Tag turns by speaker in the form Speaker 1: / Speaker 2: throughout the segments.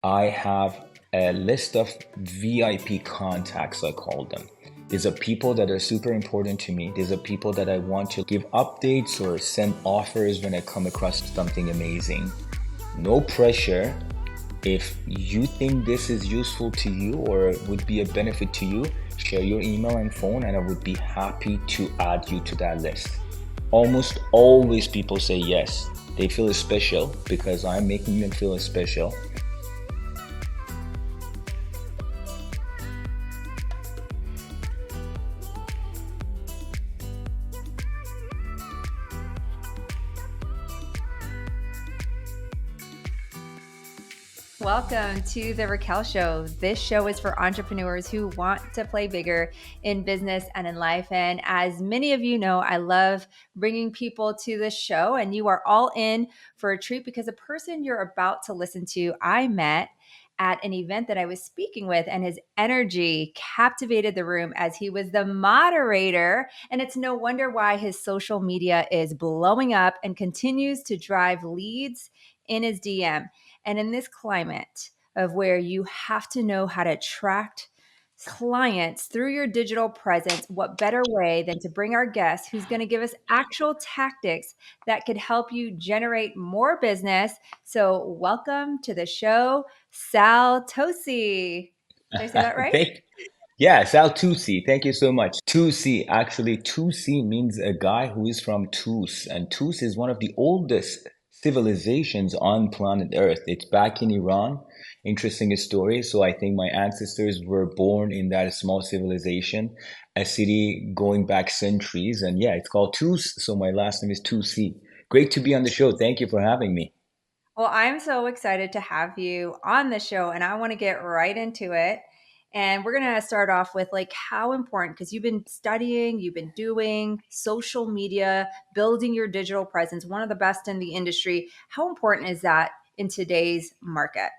Speaker 1: I have a list of VIP contacts, I call them. These are people that are super important to me. These are people that I want to give updates or send offers when I come across something amazing. No pressure. If you think this is useful to you or would be a benefit to you, share your email and phone, and I would be happy to add you to that list. Almost always people say yes. They feel special because I'm making them feel special.
Speaker 2: Welcome to the Raquel Show. This show is for entrepreneurs who want to play bigger in business and in life. And as many of you know, I love bringing people to this show, and you are all in for a treat because the person you're about to listen to, I met at an event that I was speaking with, and his energy captivated the room as he was the moderator. And it's no wonder why his social media is blowing up and continues to drive leads in his DM. And in this climate of where you have to know how to attract clients through your digital presence, what better way than to bring our guest who's going to give us actual tactics that could help you generate more business? So, welcome to the show, Sal Toosi. Did I say that right?
Speaker 1: Thank Yeah, Sal Toosi. Thank you so much. Toosi, actually, Toosi means a guy who is from Tus, and Tus is one of the oldest civilizations on planet Earth. It's back in Iran. Interesting story. So I think my ancestors were born in that small civilization, a city going back centuries, and yeah, it's called Tus. So my last name is Toosi. Great to be on the show. Thank you for having me.
Speaker 2: Well, I'm so excited to have you on the show, and I want to get right into it. And we're going to start off with like how important, because you've been studying, you've been doing social media, building your digital presence, one of the best in the industry. How important is that in today's market?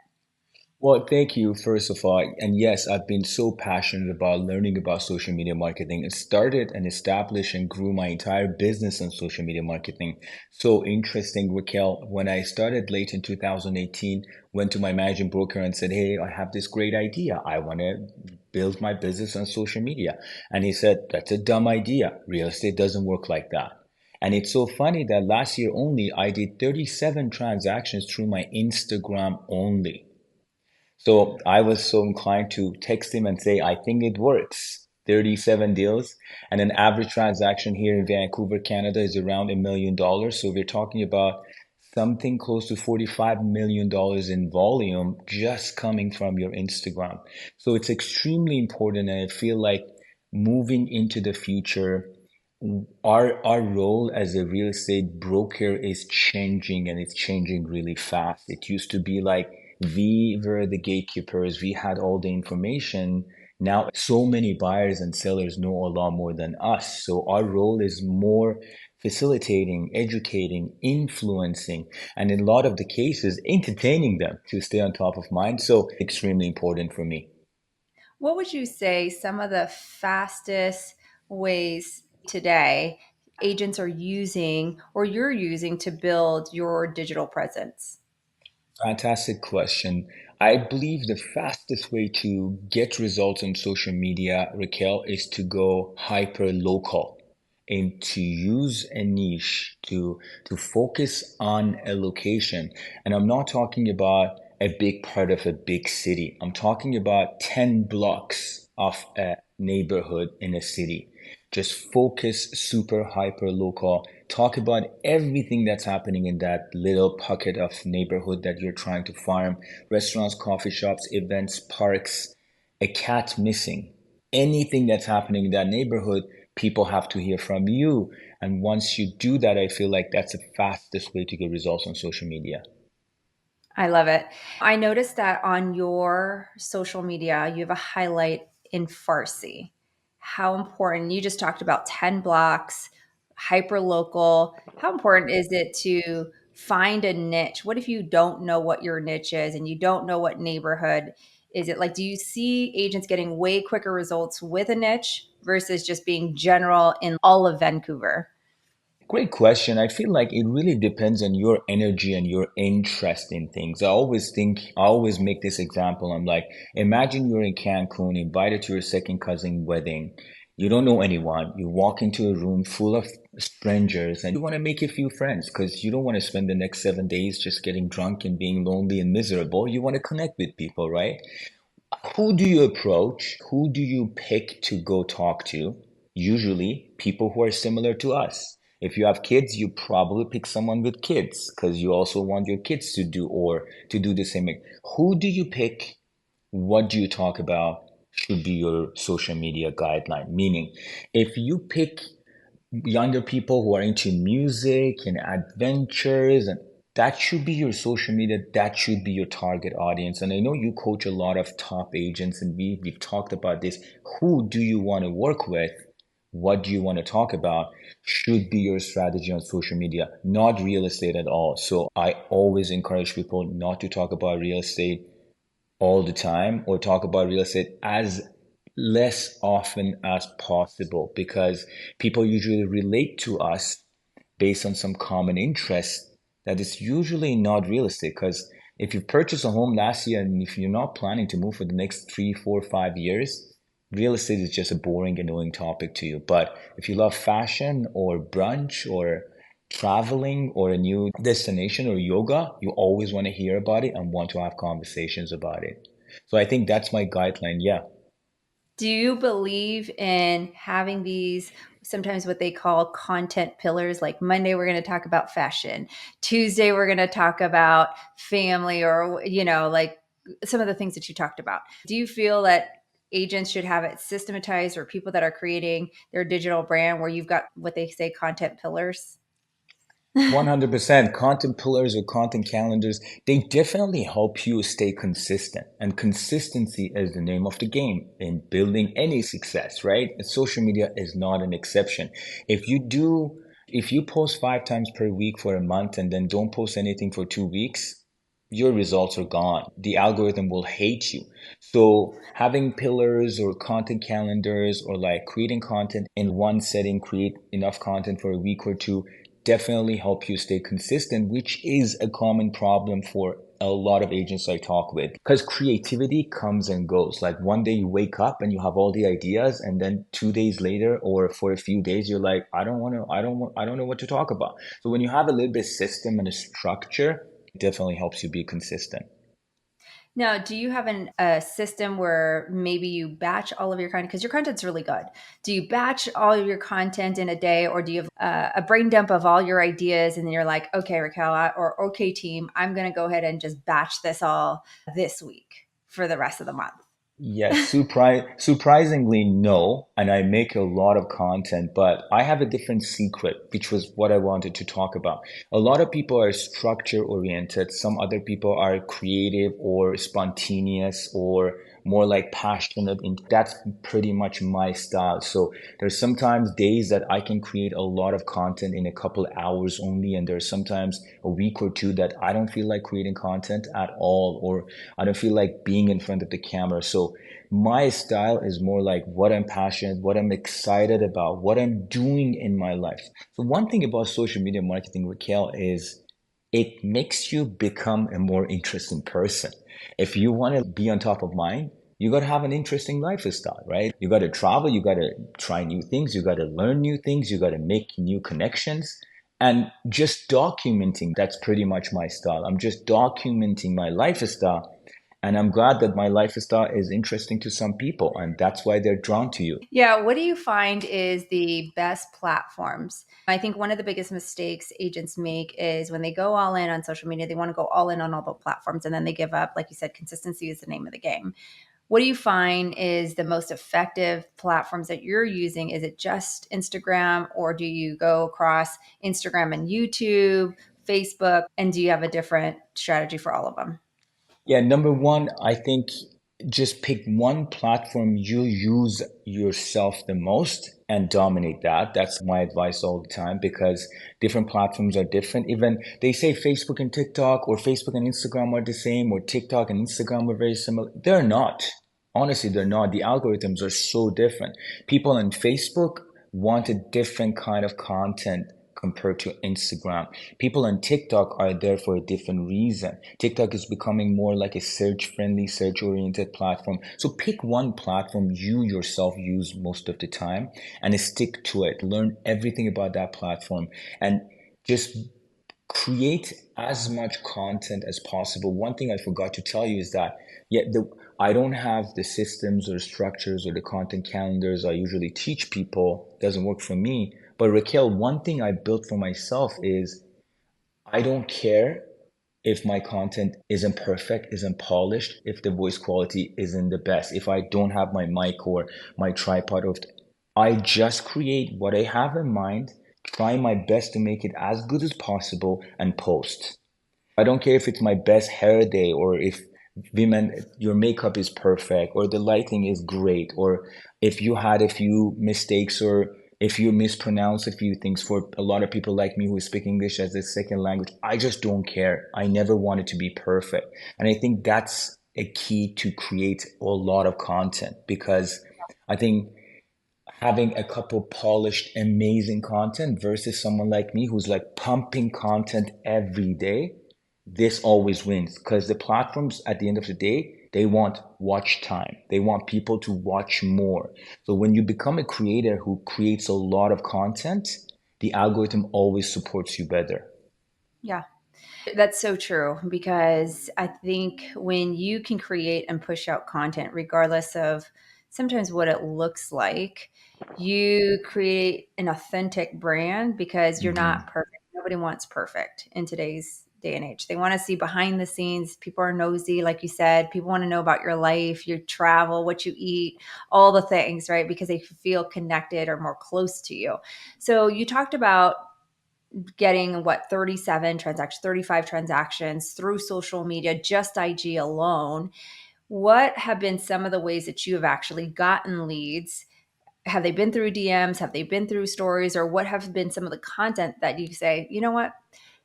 Speaker 1: Well, thank you, first of all. And yes, I've been so passionate about learning about social media marketing. It started and established and grew my entire business on social media marketing. So interesting, Raquel. When I started late in 2018, went to my managing broker and said, "Hey, I have this great idea. I want to build my business on social media." And he said, "That's a dumb idea. Real estate doesn't work like that." And it's so funny that last year only, I did 37 transactions through my Instagram only. So I was so inclined to text him and say, I think it works. 37 deals. And an average transaction here in Vancouver, Canada is around $1 million. So we're talking about something close to $45 million in volume just coming from your Instagram. So it's extremely important. And I feel like moving into the future, our role as a real estate broker is changing, and it's changing really fast. It used to be like we were the gatekeepers, we had all the information. Now so many buyers and sellers know a lot more than us, so our role is more facilitating, educating, influencing, and in a lot of the cases entertaining them to stay on top of mind. So extremely important for me.
Speaker 2: What would you say some of the fastest ways today agents are using or you're using to build your digital presence?
Speaker 1: Fantastic question. I believe the fastest way to get results on social media, Raquel, is to go hyper local and to use a niche to focus on a location. And I'm not talking about a big part of a big city. I'm talking about 10 blocks of a neighborhood in a city. Just focus super hyper local. Talk about everything that's happening in that little pocket of neighborhood that you're trying to farm. Restaurants, coffee shops, events, parks, a cat missing. Anything that's happening in that neighborhood, people have to hear from you. And once you do that, I feel like that's the fastest way to get results on social media.
Speaker 2: I love it. I noticed that on your social media, you have a highlight in Farsi. How important, you just talked about 10 blocks, hyper local. How important is it to find a niche? What if you don't know what your niche is and you don't know what neighborhood is it? Like, do you see agents getting way quicker results with a niche versus just being general in all of Vancouver?
Speaker 1: Great question. I feel like it really depends on your energy and your interest in things. I always make this example. I'm like, imagine you're in Cancun, invited to your second cousin wedding. You don't know anyone. You walk into a room full of strangers and you want to make a few friends because you don't want to spend the next 7 days just getting drunk and being lonely and miserable. You want to connect with people, right? Who do you approach? Who do you pick to go talk to? Usually, people who are similar to us. If you have kids, you probably pick someone with kids because you also want your kids to do or to do the same. Who do you pick? What do you talk about? Should be your social media guideline. Meaning, if you pick younger people who are into music and adventures, and that should be your social media, that should be your target audience. And I know you coach a lot of top agents, and we've talked about this. Who do you want to work with? What do you want to talk about? Should be your strategy on social media, not real estate at all. So I always encourage people not to talk about real estate all the time or talk about real estate as less often as possible, because people usually relate to us based on some common interest that is usually not real estate. Because if you purchased a home last year and if you're not planning to move for the next 3, 4, 5 years, real estate is just a boring, annoying topic to you. But if you love fashion or brunch or traveling or a new destination or yoga, you always want to hear about it and want to have conversations about it. So I think that's my guideline. Yeah.
Speaker 2: Do you believe in having these sometimes what they call content pillars? Like Monday, we're going to talk about fashion. Tuesday, we're going to talk about family or, like some of the things that you talked about. Do you feel that agents should have it systematized, or people that are creating their digital brand where you've got what they say content pillars?
Speaker 1: 100% content pillars or content calendars, they definitely help you stay consistent. And consistency is the name of the game in building any success, right? And social media is not an exception. If you do, if you post 5 times per week for a month and then don't post anything for 2 weeks, your results are gone. The algorithm will hate you. So having pillars or content calendars or like creating content in one setting, create enough content for a week or two, definitely help you stay consistent, which is a common problem for a lot of agents I talk with. Because creativity comes and goes. Like one day you wake up and you have all the ideas, and then 2 days later or for a few days you're like, I don't know what to talk about. So when you have a little bit of system and a structure, it definitely helps you be consistent.
Speaker 2: Now, do you have a system where maybe you batch all of your content? Because your content's really good. Do you batch all of your content in a day, or do you have a brain dump of all your ideas? And then you're like, okay, Raquel, or okay, team, I'm going to go ahead and just batch this all this week for the rest of the month.
Speaker 1: Yes, surprisingly, no. And I make a lot of content, but I have a different secret, which was what I wanted to talk about. A lot of people are structure oriented. Some other people are creative or spontaneous or more like passionate. And that's pretty much my style. So there's sometimes days that I can create a lot of content in a couple hours only. And there's sometimes a week or two that I don't feel like creating content at all, or I don't feel like being in front of the camera. So my style is more like what I'm passionate, what I'm excited about, what I'm doing in my life. So one thing about social media marketing, Raquel, is it makes you become a more interesting person. If you want to be on top of mind, you got to have an interesting lifestyle, right? You got to travel, you got to try new things, you got to learn new things, you got to make new connections. And just documenting, that's pretty much my style. I'm just documenting my lifestyle. And I'm glad that my lifestyle is interesting to some people, and that's why they're drawn to you.
Speaker 2: Yeah. What do you find is the best platforms? I think one of the biggest mistakes agents make is when they go all in on social media, they want to go all in on all the platforms and then they give up. Like you said, consistency is the name of the game. What do you find is the most effective platforms that you're using? Is it just Instagram, or do you go across Instagram and YouTube, Facebook? And do you have a different strategy for all of them?
Speaker 1: Yeah, number one, I think just pick one platform you use yourself the most and dominate that. That's my advice all the time, because different platforms are different. Even they say Facebook and TikTok or Facebook and Instagram are the same, or TikTok and Instagram are very similar. They're not. Honestly, they're not. The algorithms are so different. People on Facebook want a different kind of content compared to Instagram. People on TikTok are there for a different reason. TikTok is becoming more like a search-friendly, search-oriented platform. So pick one platform you yourself use most of the time and stick to it. Learn everything about that platform and just create as much content as possible. One thing I forgot to tell you is that I don't have the systems or structures or the content calendars I usually teach people. It doesn't work for me. But Raquel, one thing I built for myself is I don't care if my content isn't perfect, isn't polished, if the voice quality isn't the best, if I don't have my mic or my tripod, or I just create what I have in mind, try my best to make it as good as possible, and post. I don't care if it's my best hair day or if women your makeup is perfect or the lighting is great or if you had a few mistakes or if you mispronounce a few things for a lot of people like me who speak English as a second language. I just don't care. I never wanted to be perfect. And I think that's a key to create a lot of content because I think having a couple polished, amazing content versus someone like me who's like pumping content every day, this always wins because the platforms at the end of the day, they want watch time. They want people to watch more. So when you become a creator who creates a lot of content, the algorithm always supports you better.
Speaker 2: Yeah. That's so true because I think when you can create and push out content, regardless of sometimes what it looks like, you create an authentic brand because you're
Speaker 1: Mhm.
Speaker 2: not perfect. Nobody wants perfect in today's day and age. They want to see behind the scenes. People are nosy, like you said. People want to know about your life, your travel, what you eat, all the things, right? Because they feel connected or more close to you. So you talked about getting what 37 transactions 35 transactions through social media, just IG alone. What have been some of the ways that you have actually gotten leads? Have they been through DMs? Have they been through stories? Or what have been some of the content that you say, you know what,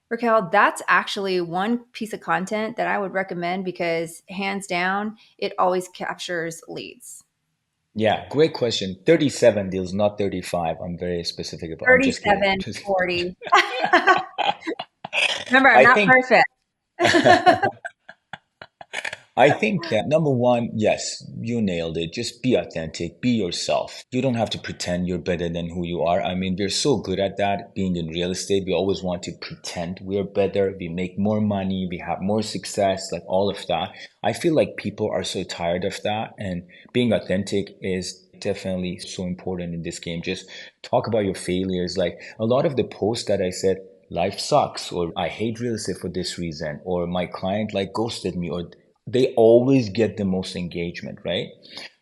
Speaker 2: Raquel, that's actually one piece of content that I would recommend because hands down it always captures leads?
Speaker 1: Yeah, great question. 37 deals, not 35. I'm very specific about. I'm just kidding.
Speaker 2: 37, 40. Remember, I'm
Speaker 1: I
Speaker 2: not
Speaker 1: think
Speaker 2: perfect.
Speaker 1: I think number one, yes, you nailed it. Just be authentic, be yourself. You don't have to pretend you're better than who you are. I mean, we're so good at that being in real estate. We always want to pretend we're better, we make more money, we have more success, like all of that. I feel like people are so tired of that, and being authentic is definitely so important in this game. Just talk about your failures. Like a lot of the posts that I said, life sucks, or I hate real estate for this reason, or my client like ghosted me, or they always get the most engagement, right?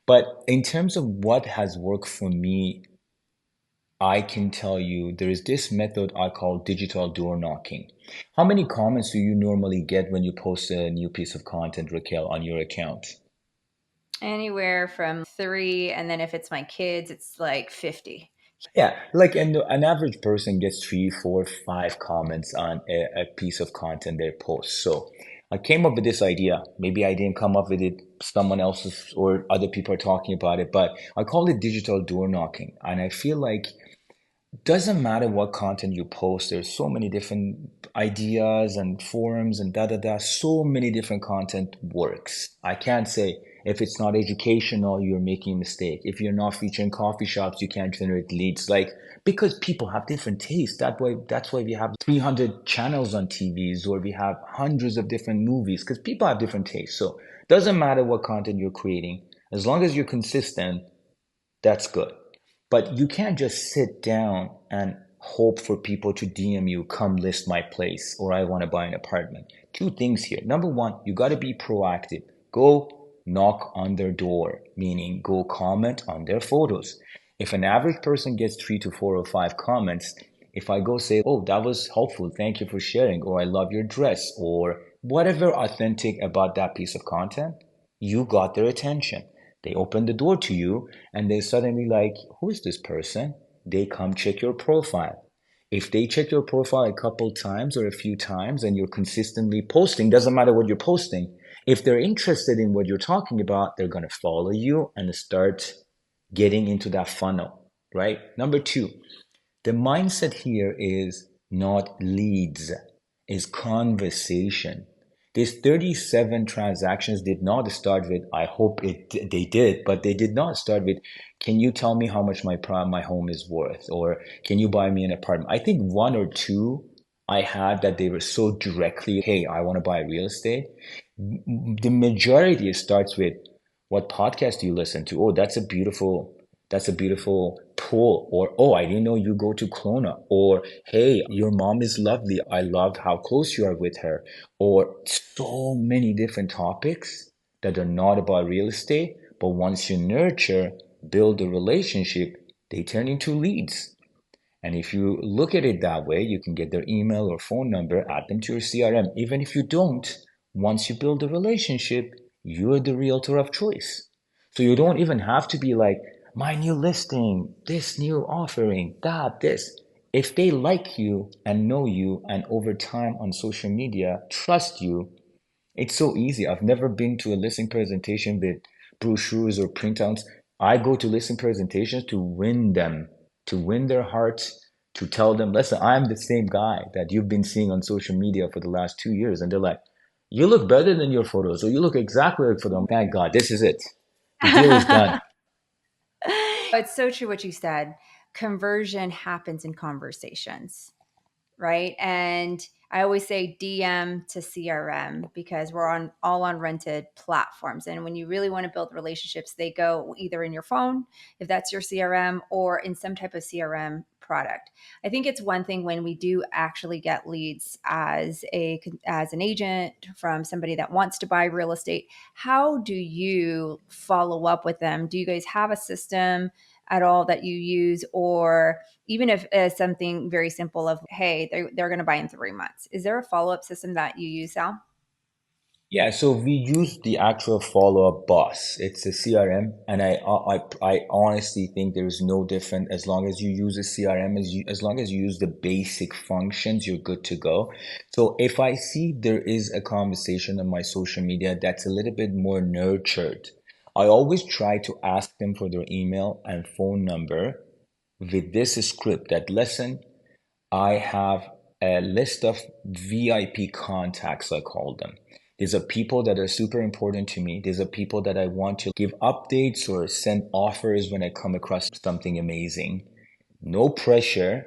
Speaker 1: But in terms of what has worked for me, I can tell you there is this method I call digital door knocking. How many comments do you normally get when you post a new piece of content, Raquel, on your account?
Speaker 2: Anywhere from 3, and then if it's my kids, it's like 50.
Speaker 1: Yeah, like an average person gets three, four, five comments on a piece of content they post. So I came up with this idea. Maybe I didn't come up with it, someone else's or other people are talking about it, but I call it digital door knocking. And I feel like doesn't matter what content you post, there's so many different ideas and forums and da da da, so many different content works. I can't say if it's not educational, you're making a mistake. If you're not featuring coffee shops, you can't generate leads. Like because people have different tastes. That's why we have 300 channels on TVs or we have hundreds of different movies because people have different tastes. So doesn't matter what content you're creating, as long as you're consistent, that's good. But you can't just sit down and hope for people to DM you, come list my place, or I want to buy an apartment. Two things here. Number one, you got to be proactive. Go knock on their door, meaning go comment on their photos. If an average person gets 3 to 4 or 5 comments, if I go say, oh, that was helpful, thank you for sharing, or I love your dress, or whatever authentic about that piece of content, you got their attention. They open the door to you and they suddenly like, who is this person? They come check your profile. If they check your profile a couple times or a few times and you're consistently posting, doesn't matter what you're posting. If they're interested in what you're talking about, they're going to follow you and start getting into that funnel, right? Number two, The mindset here is not leads, is conversation. These 37 transactions did not start with, I hope they did, but they did not start with, can you tell me how much my home is worth? Or can you buy me an apartment? I think one or two I had that they were so directly, hey, I want to buy real estate. The majority starts with, what podcast do you listen to? Oh, that's a beautiful pool. Or, oh, I didn't know you go to Kelowna. Or, hey, your mom is lovely. I love how close you are with her. Or so many different topics that are not about real estate, but once you nurture, build a relationship, they turn into leads. And if you look at it that way, you can get their email or phone number, add them to your CRM. Even if you don't, once you build a relationship, you're the realtor of choice. So you don't even have to be like, my new listing, this new offering, that, this. If they like you and know you and over time on social media trust you, it's so easy. I've never been to a listing presentation with brochures or printouts. I go to listing presentations to win them, to win their hearts, to tell them, listen, I'm the same guy that you've been seeing on social media for the last 2 years. And they're like, you look better than your photos, or you look exactly like photo. Thank God, this is it. The deal is done.
Speaker 2: It's so true what you said. Conversion happens in conversations, right? And I always say DM to CRM because we're on all on rented platforms. And when you really want to build relationships, they go either in your phone, if that's your CRM, or in some type of CRM product. I think it's one thing when we do actually get leads as an agent from somebody that wants to buy real estate. How do you follow up with them? Do you guys have a system at all that you use, or even if it's something very simple of, hey, they're going to buy in 3 months, is there a follow-up system that you use, Sal?
Speaker 1: Yeah, so we use the actual follow-up boss. It's a CRM, and I honestly think there is no different as long as you use a CRM, as long as you use the basic functions, you're good to go. So if I see there is a conversation on my social media that's a little bit more nurtured, I always try to ask them for their email and phone number with this script that, listen, I have a list of VIP contacts, I call them. These are people that are super important to me. These are people that I want to give updates or send offers when I come across something amazing. No pressure.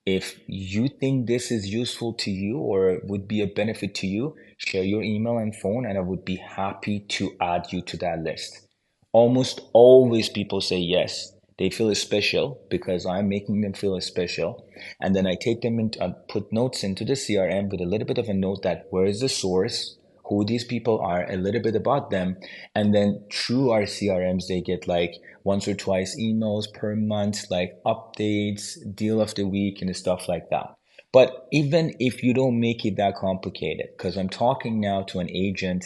Speaker 1: If you think this is useful to you or would be a benefit to you, share your email and phone, and I would be happy to add you to that list. Almost always people say yes. They feel special because I'm making them feel special. And then I take them and put notes into the CRM with a little bit of a note that where is the source, who these people are, a little bit about them. And then through our CRMs, they get like once or twice emails per month, like updates, deal of the week, and stuff like that. But even if you don't make it that complicated, because I'm talking now to an agent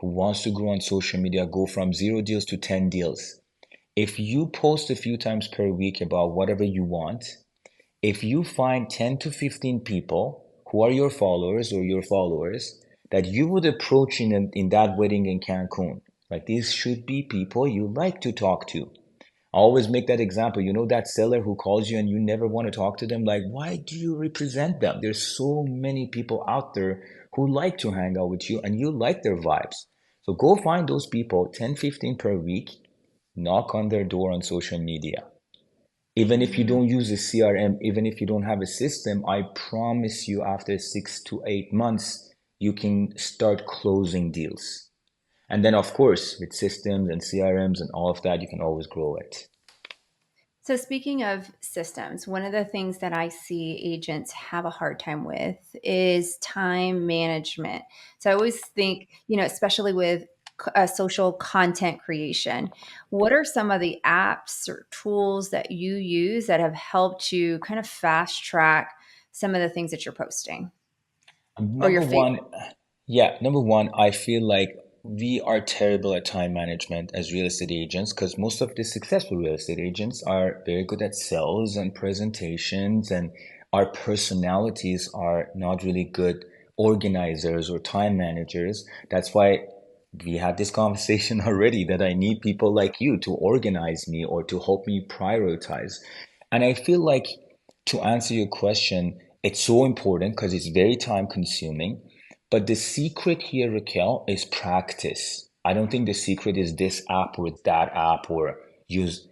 Speaker 1: who wants to grow on social media, go from 0 deals to 10 deals. If you post a few times per week about whatever you want, if you find 10 to 15 people who are your followers or your followers that you would approach in that wedding in Cancun, like these should be people you like to talk to. I always make that example. You know that seller who calls you and you never want to talk to them? Like, why do you represent them? There's so many people out there who like to hang out with you and you like their vibes. So go find those people, 10, 15 per week, knock on their door on social media. Even if you
Speaker 2: Mm.
Speaker 1: don't use a CRM, even if you don't have a system, I promise you after 6 to 8 months, you can start closing deals. And then, of course, with systems and CRMs and all of that, you can always grow it.
Speaker 2: So, speaking of systems, one of the things that I see agents have a hard time with is time management. So, I always think, especially with social content creation, what are some of the apps or tools that you use that have helped you kind of fast track some of the things that you're posting or your
Speaker 1: Number
Speaker 2: favorite?
Speaker 1: one, yeah, number one, I feel like we are terrible at time management as real estate agents because most of the successful real estate agents are very good at sales and presentations, and our personalities are not really good organizers or time managers. That's why we had this conversation already that I need people like you to organize me or to help me prioritize. And I feel like To answer your question, it's so important because it's very time consuming. But the secret here, Raquel, is practice. I don't think the secret is this app or that app or use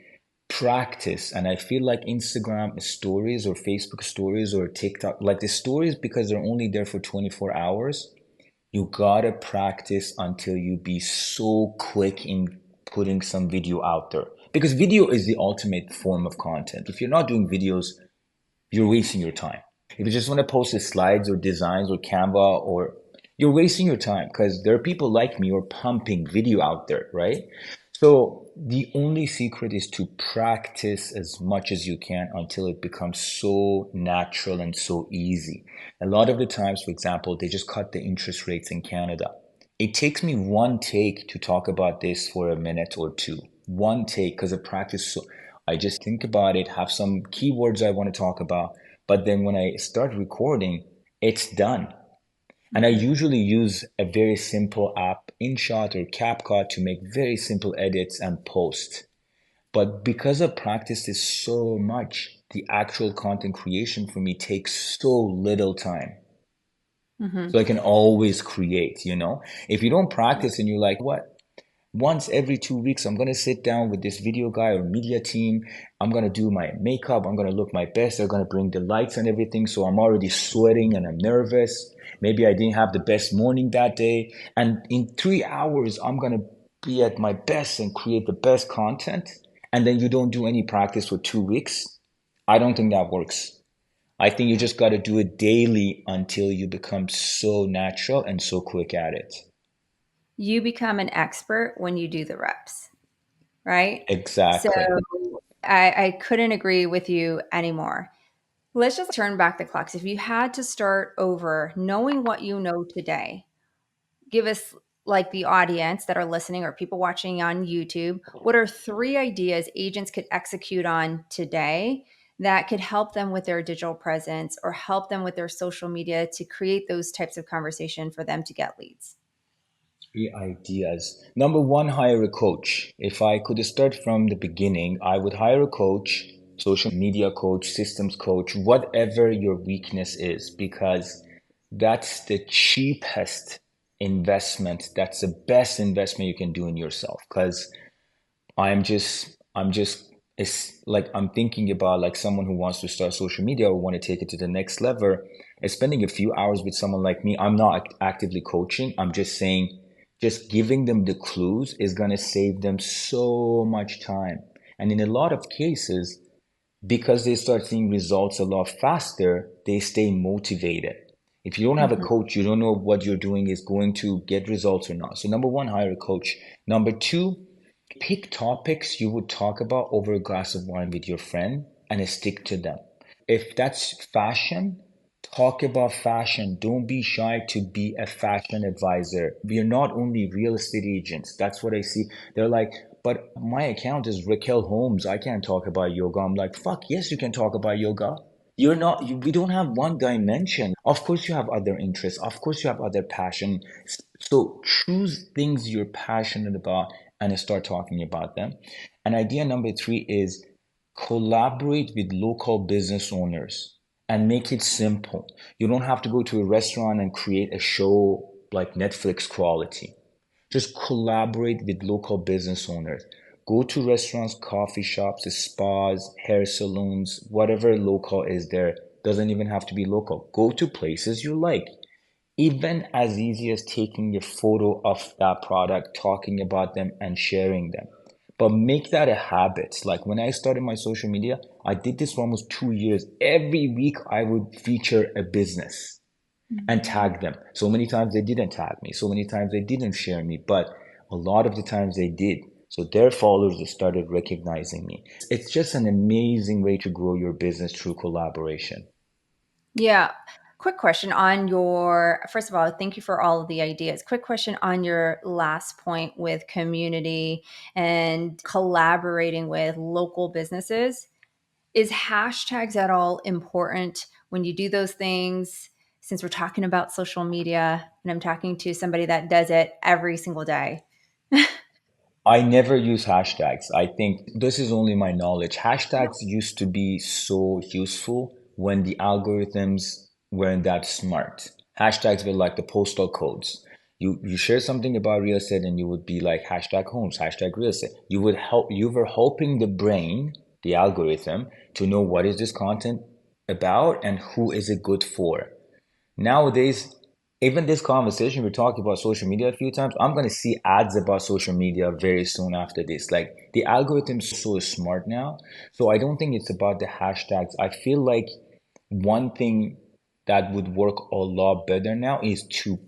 Speaker 1: practice. And I feel like Instagram stories or Facebook stories or TikTok, like the stories, because they're only there for 24 hours, you gotta practice until you be so quick in putting some video out there. Because video is the ultimate form of content. If you're not doing videos, you're wasting your time. If you just want to post the slides or designs or Canva, or you're wasting your time because there are people like me who are pumping video out there, right? So the only secret is to practice as much as you can until it becomes so natural and so easy. A lot of the times, for example, they just cut the interest rates in Canada. It takes me one take to talk about this for a minute or two. One take because of practice. So I just think about it, have some keywords I want to talk about, but then when I start recording, it's done. And I
Speaker 2: Mhm.
Speaker 1: usually use a very simple app, InShot or CapCut, to make very simple edits and post. But because I've practiced this so much, the actual content creation for me takes so little time.
Speaker 2: Mhm.
Speaker 1: So I can always create, you know? If you don't practice and you're like, what? Once every 2 weeks, I'm gonna sit down with this video guy or media team. I'm gonna do my makeup. I'm gonna look my best. They're gonna bring the lights and everything. So I'm already sweating and I'm nervous. Maybe I didn't have the best morning that day. And in 3 hours, I'm gonna be at my best and create the best content. And then you don't do any practice for 2 weeks. I don't think that works. I think you just gotta do it daily until you become so natural and so quick at it.
Speaker 2: You become an expert when you do the reps, right? So
Speaker 1: Exactly.
Speaker 2: I couldn't agree with you anymore. Let's just turn back the clocks. If you had to start over, knowing what you know today, give us, like the audience that are listening or people watching on YouTube, what are three ideas agents could execute on today that could help them with their digital presence or help them with their social media to create those types of conversation for them to get leads?
Speaker 1: Three ideas. Number one, hire a coach. If I could start from the beginning, I would hire a coach, social media coach, systems coach, whatever your weakness is, because that's the cheapest investment. That's the best investment you can do in yourself. Because I'm just it's like I'm thinking about like someone who wants to start social media or want to take it to the next level is spending a few hours with someone like me. I'm not actively coaching. I'm just saying just giving them the clues is going to save them so much time. And in a lot of cases, because they start seeing results a lot faster, they stay motivated. If you don't have a
Speaker 2: Mhm.
Speaker 1: coach, you don't know what you're doing is going to get results or not. So number one, hire a coach. Number two, pick topics you would talk about over a glass of wine with your friend and stick to them. If that's fashion, talk about fashion. Don't be shy to be a fashion advisor. We are not only real estate agents. That's what I see. They're like, but my account is Raquel Holmes. I can't talk about yoga. I'm like, fuck, yes, you can talk about yoga. You're not, we don't have one dimension. Of course, you have other interests. Of course, you have other passion. So choose things you're passionate about and start talking about them. And idea number three is collaborate with local business owners and make it simple. You don't have to go to a restaurant and create a show like Netflix quality. Just collaborate with local business owners. Go to restaurants, coffee shops, spas, hair salons, whatever local is there. Doesn't even have to be local. Go to places you like. Even as easy as taking a photo of that product, talking about them, and sharing them. But make that a habit. Like when I started my social media, I did this for almost 2 years. Every week, I would feature a business and tag them. So many times they didn't tag me. So many times they didn't share me, but a lot of the times they did. So their followers started recognizing me. It's just an amazing way to grow your business through collaboration.
Speaker 2: Yeah. Quick question on your, first of all, thank you for all of the ideas. Quick question on your last point with community and collaborating with local businesses. Is hashtags at all important when you do those things? Since we're talking about social media and I'm talking to somebody that does it every single day.
Speaker 1: I never use hashtags. I think this is only my knowledge. Hashtags used to be so useful when the algorithms weren't that smart. Hashtags were like the postal codes. You share something about real estate and you would be like hashtag homes, hashtag real estate. You were helping the brain, the algorithm, to know what is this content about and who is it good for. Nowadays, even this conversation, we're talking about social media a few times. I'm gonna see ads about social media very soon after this. Like the algorithm's so smart now. So I don't think it's about the hashtags. I feel like one thing that would work a lot better now is to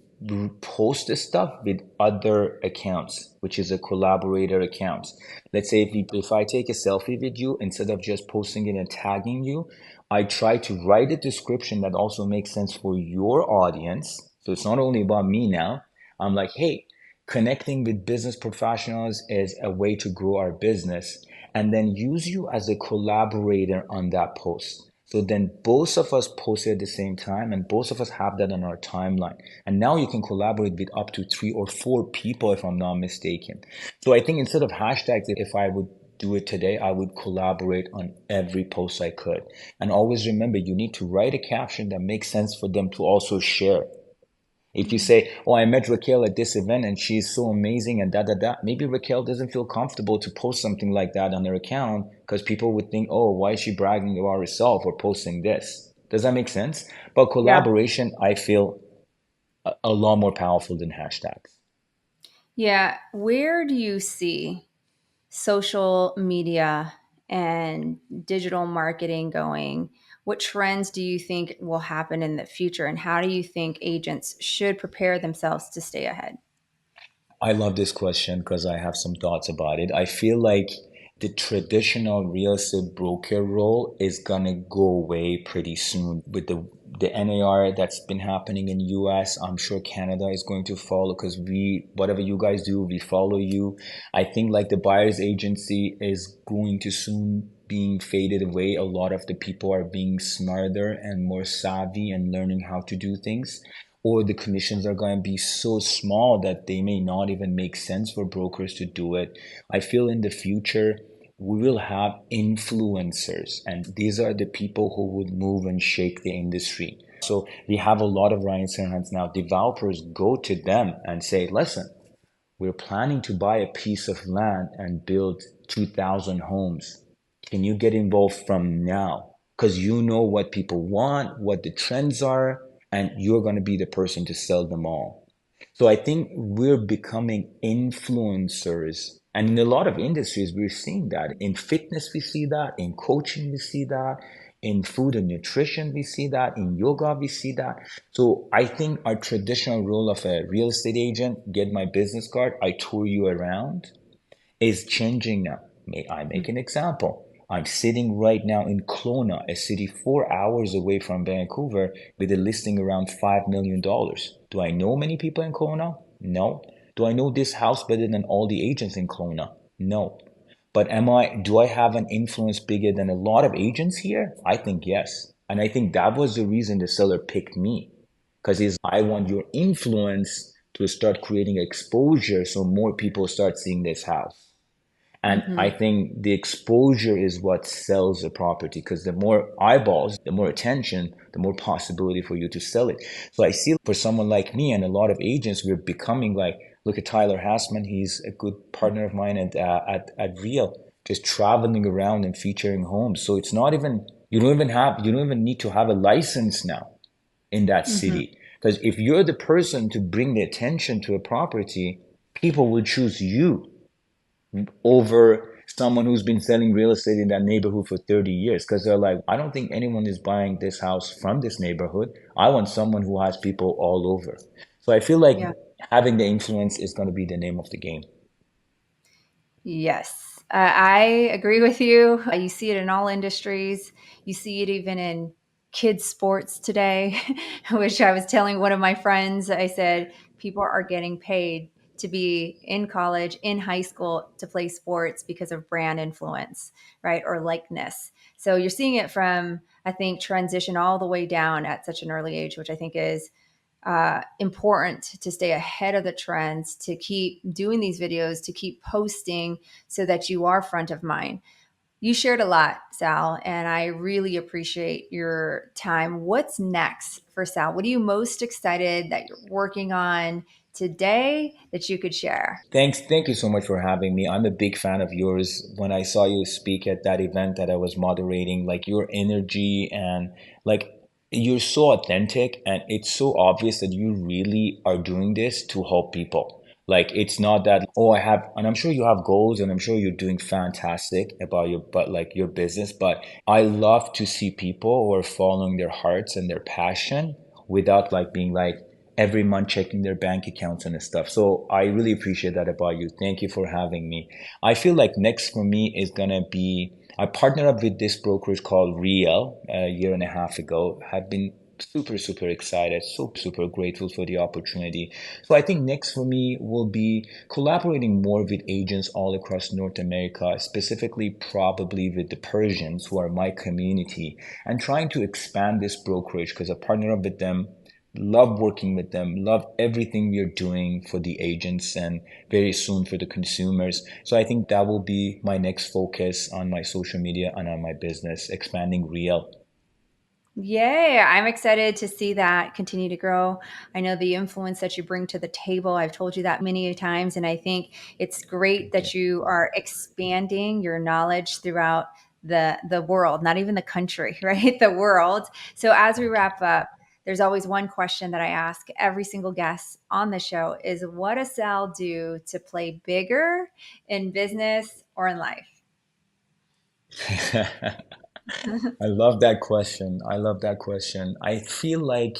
Speaker 1: post the stuff with other accounts, which is a collaborator account. Let's say if I take a selfie with you, instead of just posting it and tagging you, I try to write a description that also makes sense for your audience. So it's not only about me now. I'm like, hey, connecting with business professionals is a way to grow our business, and then use you as a collaborator on that post. So then both of us post it at the same time and both of us have that on our timeline. And now you can collaborate with up to 3 or 4 people, if I'm not mistaken. So I think instead of hashtags, if I would do it today, I would collaborate on every post I could. And always remember, you need to write a caption that makes sense for them to also share. If you
Speaker 2: Mhm.
Speaker 1: say, "Oh, I met Raquel at this event and she's so amazing," and da da da, maybe Raquel doesn't feel comfortable to post something like that on her account because people would think, "Oh, why is she bragging about herself or posting this?" Does that make sense? But
Speaker 2: Yeah.
Speaker 1: collaboration, I feel a lot more powerful than hashtags.
Speaker 2: Yeah. Where do you see social media and digital marketing going? What trends do you think will happen in the future? And how do you think agents should prepare themselves to stay ahead?
Speaker 1: I love this question because I have some thoughts about it. I feel like the traditional real estate broker role is gonna go away pretty soon with the NAR that's been happening in US. I'm sure Canada is going to follow because we whatever you guys do, we follow you. I think like the buyer's agency is going to soon being faded away. A lot of the people are being smarter and more savvy and learning how to do things, or the commissions are going to be so small that they may not even make sense for brokers to do it. I feel in the future we will have influencers, and these are the people who would move and shake the industry. So we have a lot of Ryan Serhants now. Developers go to them and say, listen, we're planning to buy a piece of land and build 2,000 homes. Can you get involved from now? Because you know what people want, what the trends are, and you're going to be the person to sell them all. So I think we're becoming influencers. And in a lot of industries, we're seeing that. In fitness, we see that. In coaching, we see that. In food and nutrition, we see that. In yoga, we see that. So I think our traditional role of a real estate agent, get my business card, I tour you around, is changing now. May I make an example? I'm sitting right now in Kelowna, a city 4 hours away from Vancouver, with a listing around $5 million. Do I know many people in Kelowna? No. Do I know this house better than all the agents in Kelowna? No. But do I have an influence bigger than a lot of agents here? I think yes. And I think that was the reason the seller picked me. Because I want your influence to start creating exposure so more people start seeing this house. And I
Speaker 2: Hmm.
Speaker 1: think the exposure is what sells a property, because the more eyeballs, the more attention, the more possibility for you to sell it. So I see for someone like me and a lot of agents, we're becoming like, look at Tyler Hassman. He's a good partner of mine at Real, just traveling around and featuring homes. So it's not even, you don't even need to have a license now in that
Speaker 2: Hmm.
Speaker 1: city. Because if you're the person to bring the attention to a property, people will choose you over someone who's been selling real estate in that neighborhood for 30 years, because they're like, I don't think anyone is buying this house from this neighborhood. I want someone who has people all over. So I feel like
Speaker 2: Yeah.
Speaker 1: having the influence is going to be the name of the game.
Speaker 2: Yes, I agree with you. You see it in all industries. You see it even in kids' sports today, which I was telling one of my friends. I said, people are getting paid to be in college, in high school, to play sports because of brand influence, right? Or likeness. So you're seeing it from, I think, transition all the way down at such an early age, which I think is important to stay ahead of the trends, to keep doing these videos, to keep posting so that you are front of mind. You shared a lot, Sal, and I really appreciate your time. What's next for Sal? What are you most excited that you're working on today that you could share?
Speaker 1: Thank you so much for having me. I'm a big fan of yours. When I saw you speak at that event that I was moderating, like your energy and like you're so authentic, and it's so obvious that you really are doing this to help people. Like it's not that, oh, I have, and I'm sure you have goals, and I'm sure you're doing fantastic about your, but like your business. But I love to see people who are following their hearts and their passion without like being like every month checking their bank accounts and stuff. So I really appreciate that about you. Thank you for having me. I feel like next for me is gonna be, I partnered up with this brokerage called Real a year and a half ago. Have been super excited, so super grateful for the opportunity. So I think next for me will be collaborating more with agents all across North America, specifically probably with the Persians who are my community, and trying to expand this brokerage because I partner up with them, love working with them, love everything we are doing for the agents and very soon for the consumers. So I think that will be my next focus on my social media and on my business, expanding Real.
Speaker 2: Yay, I'm excited to see that continue to grow. I know the influence that you bring to the table. I've told you that many times, and I think it's great
Speaker 1: Thank you.
Speaker 2: that you are expanding your knowledge throughout the world, not even the country, right? The world. So as we
Speaker 1: Thank you.
Speaker 2: wrap up, there's always one question that I ask every single guest on the show is what does Sal do to play bigger in business or in life?
Speaker 1: I love that question. I love that question. I feel like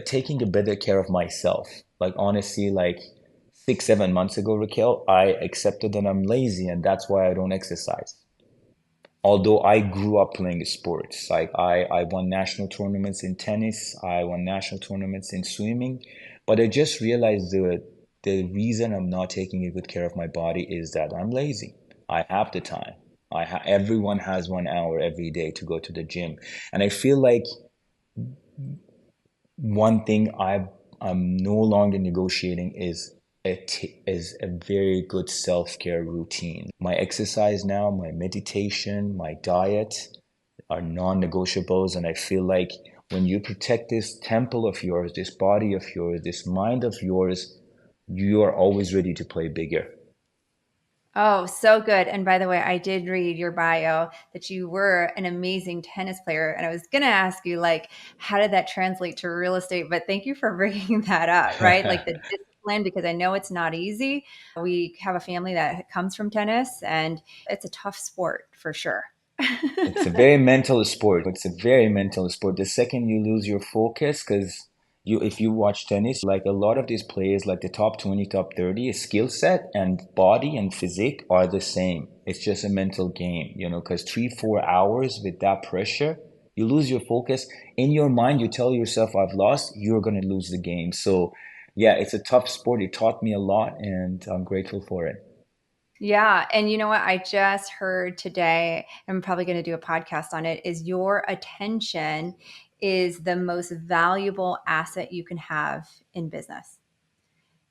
Speaker 1: taking a better care of myself. Like honestly, like 6, 7 months ago, Raquel, I accepted that I'm lazy and that's why I don't exercise. Although I grew up playing sports, like I won national tournaments in tennis, I won national tournaments in swimming, but I just realized the reason I'm not taking a good care of my body is that I'm lazy. I have the time. Everyone has 1 hour every day to go to the gym, and I feel like one thing I'm no longer negotiating is a very good self-care routine. My exercise now, my meditation, my diet are non-negotiables, and I feel like when you protect this temple of yours, this body of yours, this mind of yours, you are always ready to play bigger.
Speaker 2: Oh, so good. And by the way, I did read your bio that you were an amazing tennis player. And I was going to ask you, like, how did that translate to real estate? But thank you for bringing that up, right? Like the discipline, because I know it's not easy. We have a family that comes from tennis, and it's a tough sport for sure.
Speaker 1: It's a very mental sport. It's a very mental sport. The second you lose your focus, because if you watch tennis, like a lot of these players, like the top 20, top 30, skill set and body and physique are the same. It's just a mental game, because 3, 4 hours with that pressure, you lose your focus. In your mind, you tell yourself, I've lost, you're going to lose the game. So, yeah, it's a tough sport. It taught me a lot, and I'm grateful for it.
Speaker 2: Yeah. And you know what? I just heard today, I'm probably going to do a podcast on it, is your attention is the most valuable asset you can have in business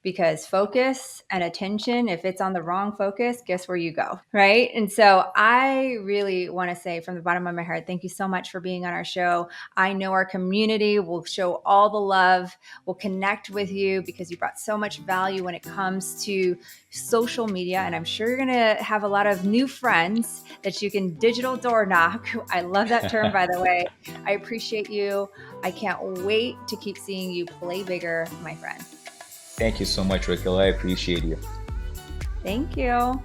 Speaker 2: because focus and attention, if it's on the wrong focus, guess where you go, right? And so I really want to say from the bottom of my heart, thank you so much for being on our show. I know our community will show all the love, will connect with you because you brought so much value when it comes to social media. And I'm sure you're going to have a lot of new friends that you can digital door knock. I love that term, by the way. I appreciate you. I can't wait to keep seeing you play bigger, my friend.
Speaker 1: Thank you so much, Raquel. I appreciate you.
Speaker 2: Thank you.